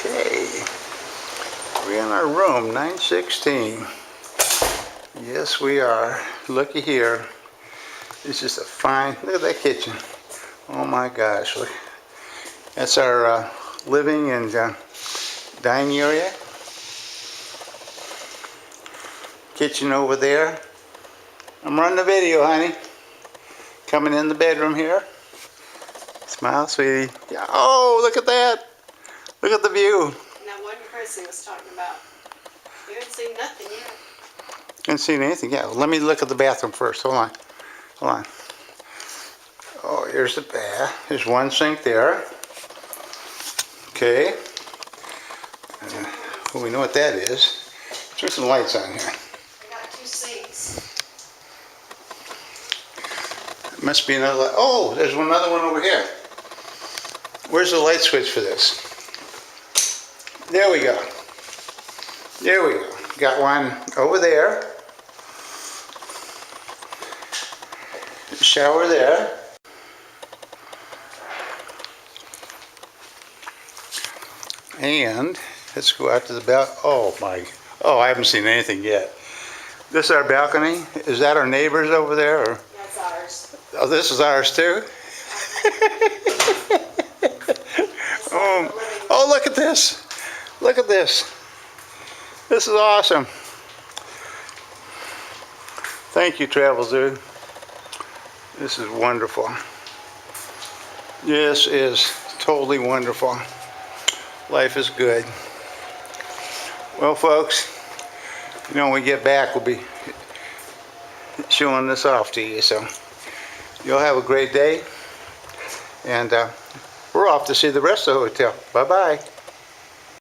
Okay, we're in our room, 916. Yes, we are. Looky here. It's just a fine, look at that kitchen. Oh my gosh, look. That's our living and dining area. Kitchen over there. I'm running the video, honey. Coming in the bedroom here. Smile, sweetie. Yeah. Oh, look at that. Look at the view. And that one Chrissy was talking about. You haven't seen nothing yet. Haven't seen anything yet. Let me look at the bathroom first. Hold on. Hold on. Oh, here's the bath. There's one sink there. Okay. Well, we know what that is. Turn some lights on here. I got 2 sinks. Must be another light. Oh, there's another one over here. Where's the light switch for this? There we go. There we go. Got one over there. Shower there. And let's go out to the balcony. Oh my, oh, I haven't seen anything yet. This is our balcony. Is that our neighbors over there? Or? That's ours. Oh, this is ours too? Oh, look at this. Look at this. This is awesome. Thank you, Travel Zoo. This is wonderful. This is totally wonderful. Life is good. Well, folks, you know, when we get back, we'll be showing this off to you. So you'll have a great day. And we're off to see the rest of the hotel. Bye-bye.